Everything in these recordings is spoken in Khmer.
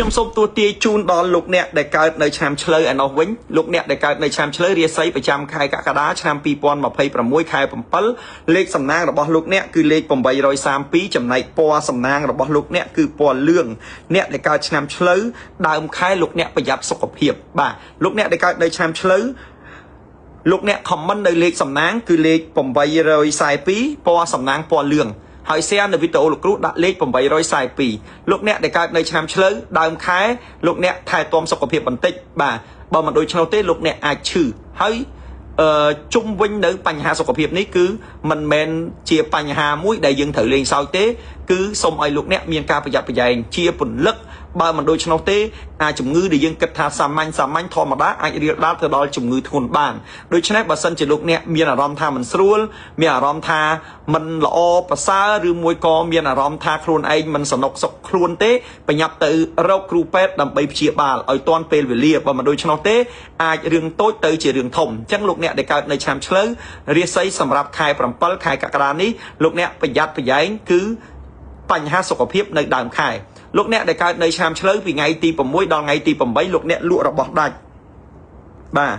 ខ្ញុំសូមទួទាយជូនដល់លោកអ្នកដែលកើតនៅឆ្នាំឆ្លូវឯនោះវិញលោកអ្នកដែលកើតនៅឆ្នាំឆ្លូវរាសីប្រចាំខែកក្កដាឆ្នាំ2026ខែ7លេខសំណាងរបស់លោកអ្នកគឺលេខ832ចំណែកពណ៌សំណាងរបស់លោកអ្នកគឺពណ៌លឿងអ្នកដែលកើតឆ្នាំឆ្លូវដើមខែលោកអ្នកប្រយ័ត្នសុខភាពបាទលោកអ្នកដែលកើតនៅឆ្នាំឆ្លូវលោកអ្នកខមមិននៅលេខសំណាងគឺលេខ842ពណ៌សំណាងពណ៌លឿងហើយ share នៅវីដេអូលោកគ្រូដាក់លេខ842លោកអ្នកដែលកើតនៅឆ្នាំឆ្លូវដើមខែលោកអ្នកថែទាំសុខភាពបន្តិចបាទបើមិនដូច្នោះទេលោកអ្នកអាចឈឺហើយជុំវិញនៅបញ្ហាសុខភាពនេះគឺមិនមែនជាបញ្ហាមួយដែលយើងត្រូវលេងសើចទេគឺសូមឲ្យលោកអ្នកមានការប្រយ័ត្នប្រយែងជាពន្លឹកបើមិនដូច្នោះទេអាចជំងឺដែលយើងគិតថាសាមញ្ញធម្មតាអាចរាលដាលទៅដល់ជំងឺធ្ងន់បានដូច្នេះបើសិនជាលោកអ្នកមានអារម្មណ៍ថាមិនស្រួលមានអារម្មណ៍ថាមិនល្អប្រសើរឬមួយក៏មានអារម្មណ៍ថាខ្លួនឯងមិនសនុកសុខខ្លួនទេបញ្ញាប់ទៅរកគ្រូពេទ្យដើម្បីព្យាបាលឲ្យទាន់ពេលវេលាបើមិនដូច្នោះទេអាចរឿងតូចទៅជារឿងធំអញ្ចឹងលោកអ្នកដែលកើតនៅឆ្នាំឆ្លូវរាសីសម្រាប់ខែ7ខែកក្កដានេះលោកអ្នកប្រយ័ត្នប្រយែងគឺបញ្ហាសុខភាពនៅដើមខែលោកអ្នកដែលកើតនៅឆ្នាំឆ្លូវពីថ្ងៃទី6ដល់ថ្ងៃទី8លោកអ្នកលក់របស់ដាច់បាទ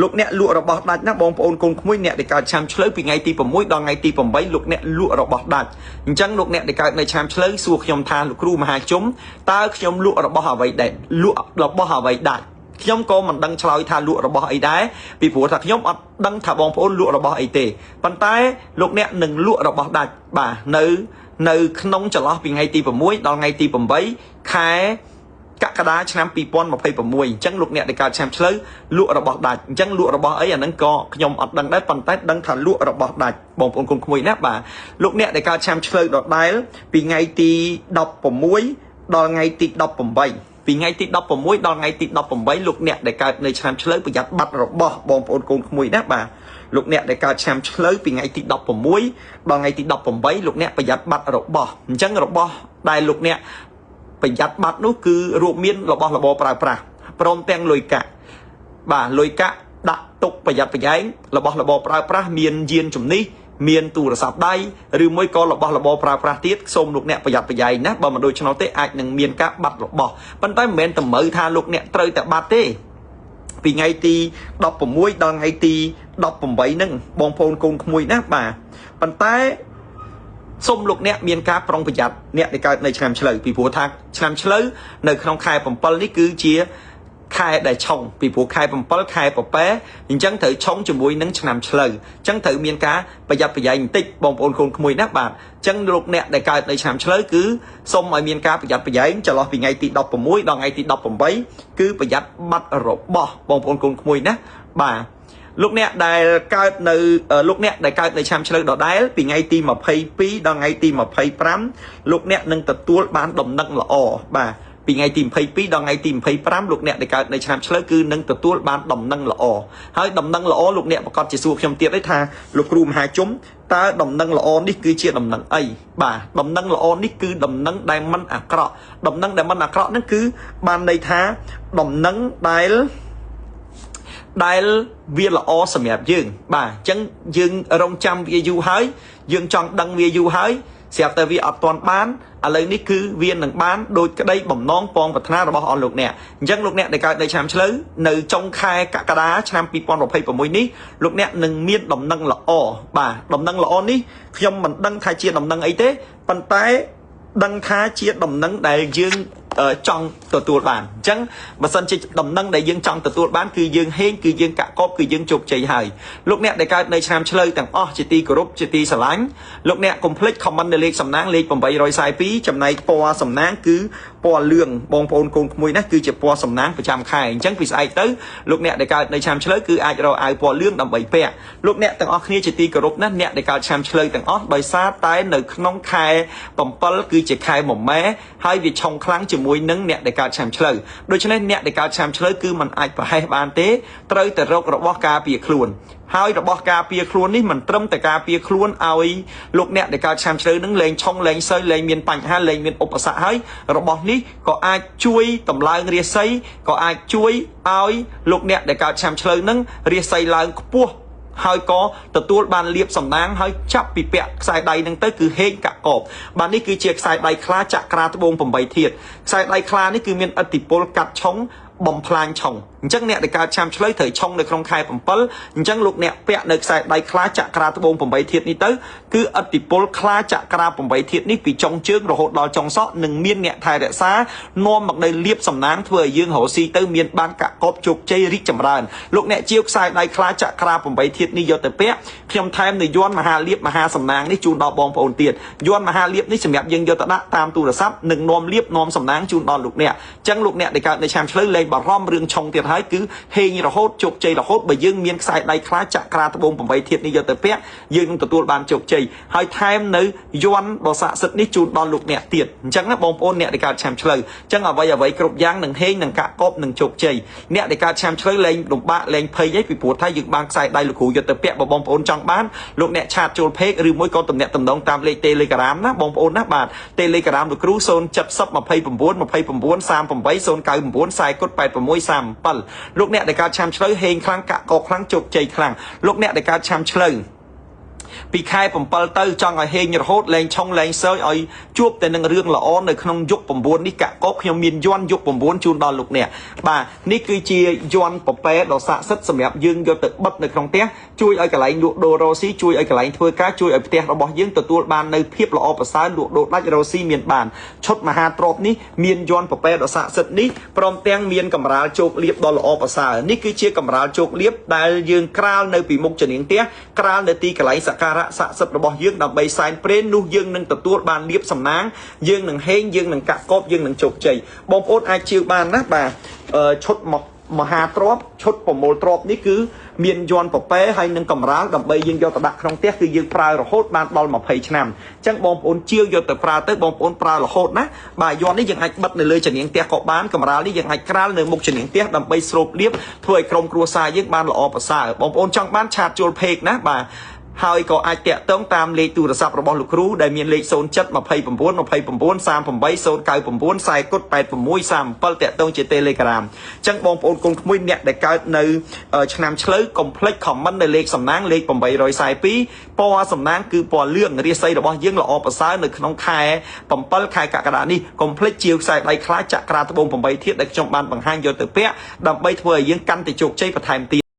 លោកអ្នកលក់របស់ដាច់ណាបងប្អូនកូនក្មួយអ្នកដែលកើតឆ្នាំឆ្លូវពីថ្ងៃទី6ដល់ថ្ងៃទី8លោកអ្នកលក់របស់ដាច់អញ្ចឹងលោកអ្នកដែលកើតនៅឆ្នាំឆ្លូវសួរខ្ញុំថាលោកគ្រូមហាជុំតើខ្ញុំលក់របស់អ្វីដែរលក់របស់អ្វីដាច់ខ្ញុំក៏មិនដឹងឆ្លើយថាលក់របស់អីដែរពីព្រោះថាខ្ញុំអត់ដឹងថាបងប្អូនលក់របស់អីទេប៉ុន្តែលោកអ្នកនឹងលក់របស់ដាច់បាទនៅក្នុងចន្លោះពីថ្ងៃទី6ដល់ថ្ងៃទី8ខែកក្កដាឆ្នាំ2026អញ្ចឹងលោកអ្នកដែលកើតឆ្នាំឆ្លូវលក់របស់ដាច់អញ្ចឹងលក់របស់អីអាហ្នឹងក៏ខ្ញុំអត់ដឹងដែរប៉ុន្តែដឹងថាលក់របស់ដាច់បងប្អូនកូនក្មួយណាបាទលោកអ្នកដែលកើតឆ្នាំឆ្លូវដដែលពីថ្ងៃទី16ដល់ថ្ងៃទី18ពីថ្ងៃទី16ដល់ថ្ងៃទី18លោកអ្នកដែលកើតនៅឆ្នាំឆ្លូវប្រយ័ត្នបាត់របស់បងប្អូនកូនក្មួយណាបាទលោកអ្នកដែលកើតឆ្នាំឆ្លូវពីថ្ងៃទី16ដល់ថ្ងៃទី18លោកអ្នកប្រយ័ត្នបាត់របស់អញ្ចឹងរបស់ដែលលោកអ្នកប្រយ័ត្នបាត់នោះគឺរួមមានរបស់របរប្រើប្រាស់ព្រមទាំងលុយកាក់បាទលុយកាក់ដាក់ទុកប្រយ័ត្នប្រយែងរបស់របរប្រើប្រាស់មានយានជំនិះមានទូរស័ព្ទដៃឬមួយក៏របស់របរប្រើប្រាស់ទៀតសូមលោកអ្នកប្រយ័ត្នប្រយែងណាបើមិនដូច្នោះទេអាចនឹងមានការបាត់របស់ប៉ុន្តែមិនមែនតម្រូវថាលោកអ្នកត្រូវតែបាត់ទេពីថ្ងៃទី16ដល់ថ្ងៃទី18ហ្នឹងបងប្អូនកូនក្មួយណាបាទប៉ុន្តែសូមលោកអ្នកមានការប្រុងប្រយ័ត្នអ្នកដែលកើតនៅឆ្នាំឆ្លូវពីព្រោះថាឆ្នាំឆ្លូវនៅក្នុងខែ7នេះគឺជាខែដែលឆុងពីព្រោះខែ7ខែពពែអញ្ចឹងត្រូវឆុងជាមួយនឹងឆ្នាំឆ្លូវអញ្ចឹងត្រូវមានការប្រយ័ត្នប្រយែងបន្តិចបងប្អូនកូនក្មួយណាបាទអញ្ចឹងលោកអ្នកដែលកើតនៅឆ្នាំឆ្លូវគឺសូមឲ្យមានការប្រយ័ត្នប្រយែងចន្លោះពីថ្ងៃទី16ដល់ថ្ងៃទី18គឺប្រយ័ត្នបាត់របស់បងប្អូនកូនក្មួយណាបាទលោកអ្នកដែលកើតនៅឆ្នាំឆ្លូវដដែលពីថ្ងៃទី22ដល់ថ្ងៃទី25លោកអ្នកនឹងទទួលបានដំណឹងល្អបាទពីថ្ងៃទី22ដល់ថ្ងៃទី25លោកអ្នកដែលកើតនៅឆ្នាំឆ្លូវគឺនឹងទទួលបានដំណឹងល្អហើយដំណឹងល្អលោកអ្នកប្រកាសជាសួរខ្ញុំទៀតទេថាលោកគ្រូមហាជុំតើដំណឹងល្អនេះគឺជាដំណឹងអីបាទដំណឹងល្អនេះគឺដំណឹងដែលមិនអាក្រក់ដំណឹងដែលមិនអាក្រក់ហ្នឹងគឺបានន័យថាដំណឹងដែលវាល្អសម្រាប់យើងបាទអញ្ចឹងយើងរងចាំវាយូរហើយយើងចង់ដឹងវាយូរហើយស្រាប់តែវាអត់ទាន់បានឥឡូវនេះគឺវានឹងបានដោយក្តីបំណងពងប្រាថ្នារបស់អស់លោកអ្នកអញ្ចឹងលោកអ្នកដែលកើតនៅឆ្នាំឆ្លូវនៅចុងខែកក្កដាឆ្នាំ2026នេះលោកអ្នកនឹងមានដំណឹងល្អបាទដំណឹងល្អនេះខ្ញុំមិនដឹងថាជាដំណឹងអីទេប៉ុន្តែដឹងថាជាដំណឹងដែលយើងចង់ទទួលបានអញ្ចឹងបើសិនជាដំណឹងដែលយើងចង់ទទួលបានគឺយើងហេងគឺយើងកាក់កបគឺយើងជោគជ័យហើយលោកអ្នកដែលកើតនៅឆ្នាំឆ្លូវទាំងអស់ជាទីគោរពជាទីស្រឡាញ់លោកអ្នកកុំភ្លេច comment នៅលេខសំណាងលេខ842ចំណែកពណ៌សំណាងគឺពណ៌លឿងបងប្អូនកូនក្មួយណាគឺជាពណ៌សំណាងប្រចាំខែអញ្ចឹងពីស្អែកទៅលោកអ្នកដែលកើតនៅឆ្នាំឆ្លូវគឺអាចរកអាវពណ៌លឿងដើម្បីពាក់លោកអ្នកទាំងអស់គ្នាជាទីគោរពណាអ្នកដែលកើតឆ្នាំឆ្លូវទាំងអស់ដោយសារតែនៅក្នុងខែ7គឺជាខែមម៉ែហើយវាឆុងខ្លាំងជាមួយនឹងអ្នកដែលកើតឆ្នាំឆ្លូវដូច្នេះអ្នកដែលកើតឆ្នាំឆ្លូវគឺมันអាចប្រហែសបានទេត្រូវតែរករបស់ការពារខ្លួនហើយរបស់ការពារខ្លួននេះមិនត្រឹមតែការពារខ្លួនឲ្យលោកអ្នកដែលកើតឆ្នាំឆ្លូវនឹងលែងឆុងលែងសើលែងមានបញ្ហាលែងមានឧបសគ្គហើយរបស់នេះក៏អាចជួយតម្លើងរាសីក៏អាចជួយឲ្យលោកអ្នកដែលកើតឆ្នាំឆ្លូវនឹងរាសីឡើងខ្ពស់ ហើយក៏ទទួលបានលៀបសំណាងហើយចាប់ពីពាក់ខ្សែដៃនឹងទៅគឺហេងកកបបាទនេះគឺជាខ្សែដៃខ្លាចក្រាត្បូង8ធាតុខ្សែដៃខ្លានេះគឺមានឥទ្ធិពលកាត់ឆុងបំផ្លាញឆុងអញ្ចឹងអ្នកដែលកើតឆាំឆ្លើយត្រូវឆុងនៅក្នុងខែ7អញ្ចឹងលោកអ្នកពាក់នៅខ្សែដៃខ្លាចក្រាត្បូង8ធាតុនេះទៅគឺឥទ្ធិពលខ្លាចក្រា8ធាតុនេះពីចុងជើងរហូតដល់ចុងសក់នឹងមានអ្នកថែរក្សានាំមកនៅលៀបសំណាងធ្វើឲ្យយើងរស់ស៊ីទៅមានបានកកបជោគជ័យរីកចម្រើនលោកអ្នកជាវខ្សែដៃខ្លាចក្រា8ធាតុនេះយកទៅពាក់ខ្ញុំថែមនៅយ័ន្តមហាលៀបមហាសំណាងនេះជូនដល់បងប្អូនទៀតយ័ន្តមហាលៀបនេះសម្រាប់យើងយកទៅដាក់តាមទូរស័ព្ទនិងនាំលៀបនាំសំណាងជូនដល់លោកអ្នកអញ្ចឹងលោកអ្នកដែលកើតនៅឆាំឆ្លើយលែងបារម្ភរឿងឆុងទៀតហើយគឺហេងរហូតជោគជ័យរហូតបើយើងមានខ្សែដៃខ្លាចក្រាត្បូង8ធាតុនេះយកទៅពាក់យើងនឹងទទួលបានជោគជ័យហើយថែមនៅយ័ន្តដ៏ស័ក្តិសិទ្ធិនេះជូនដល់លោកអ្នកទៀតអញ្ចឹងណាបងប្អូនអ្នកដែលកើតឆាំឆ្លើយអញ្ចឹងអ្វីគ្រប់យ៉ាងនឹងហេងនឹងកកបនឹងជោគជ័យអ្នកដែលកើតឆាំឆ្លើយលែងលំបាកលែងភ័យអីពីព្រោះថាយើងបានខ្សែដៃលោកគ្រូយកទៅពាក់បងប្អូនចង់បានលោកអ្នកឆាតចូលពេកឬមួយក៏ទំនាក់ទំនងតាមលេខ Telegram ណាបងប្អូនណាបាទ Telegram លោកគ្រូ07029293949លោកអ្នកដែលកើតឆាំឆ្លើយហេងខ្លាំងកកខ្លាំងជោគជ័យខ្លាំងលោកអ្នកដែលកើតឆាំឆ្លើយពីខែ7ទៅចង់ឲ្យហេងរហូតលែងឆុងលែងសើចឲ្យជួបតែនឹងរឿងល្អនៅក្នុងយុគ9នេះកកបខ្ញុំមានយ័ន្តយុគ9ជូនដល់លោកអ្នកបាទនេះគឺជាយ័ន្តប្រប៉ែដ៏ស័ក្តិសិទ្ធិសម្រាប់យើងយកទៅបិទនៅក្នុងផ្ទះជួយឲ្យកន្លែងលក់ដូររ៉ូស៊ីជួយឲ្យកន្លែងធ្វើការជួយឲ្យផ្ទះរបស់យើងទទួលបាននៅភាពល្អប្រសើរលក់ដូរដាច់រ៉ូស៊ីមានបានឈុតមហាទ្រព្យនេះមានយ័ន្តប្រប៉ែដ៏ស័ក្តិសិទ្ធិនេះព្រមទាំងមានកម្រាលជោគលៀបដ៏ល្អប្រសើរនេះគឺជាកម្រាលជោគលៀបដែលយើងក្រាលនៅពីមុខជនាងផ្ទះក្រាលនៅទីកន្លែងសក្ការៈស័ក្តិសិទ្ធិរបស់យើងដើម្បីសែនព្រេននោះយើងនឹងទទួលបានលៀបសំណាងយើងនឹងហេងយើងនឹងកកបយើងនឹងជោគជ័យបងប្អូនអាចជឿបានណាបាទឈុតមហាទ្រព្យឈុតប្រមូលទ្រព្យនេះគឺមានយ័ន្តប្រប៉ែហើយនឹងកម្រាលដើម្បីយើងយកទៅដាក់ក្នុងផ្ទះគឺយើងប្រើរហូតបានដល់20ឆ្នាំអញ្ចឹងបងប្អូនជាវយកទៅប្រើទៅបងប្អូនប្រើរហូតណាបាទយ័ន្តនេះយើងអាចបិទនៅលើជនាងផ្ទះក៏បានកម្រាលនេះយើងអាចក្រាលនៅមុខជនាងផ្ទះដើម្បីស្រូបលៀបធ្វើឲ្យក្រុមគ្រួសារយើងបានល្អប្រសើរបងប្អូនចង់បានឆាតចូលពេកណាបាទហើយក៏អាចតាក់ទងតាមលេខទូរស័ព្ទរបស់លោកគ្រូដែលមានលេខ0729293949408637តាក់ទងជា Telegram អញ្ចឹងបងប្អូនកូនក្មួយអ្នកដែលកើតនៅឆ្នាំឆ្លូវកុំភ្លេច comment នៅលេខសំណាងលេខ842ពណ៌សំណាងគឺពណ៌លឿងរាសីរបស់យើងល្អប្រសើរនៅក្នុងខែ7ខែកក្កដានេះកុំភ្លេចជាវខ្សែដៃខ្លាចក្រាត្បូង8ធាតុដែលខ្ញុំបានបង្ហាញយកទៅពាក់ដើម្បីធ្វើឲ្យយើងកាន់តែជោគជ័យបន្ថែមទៀត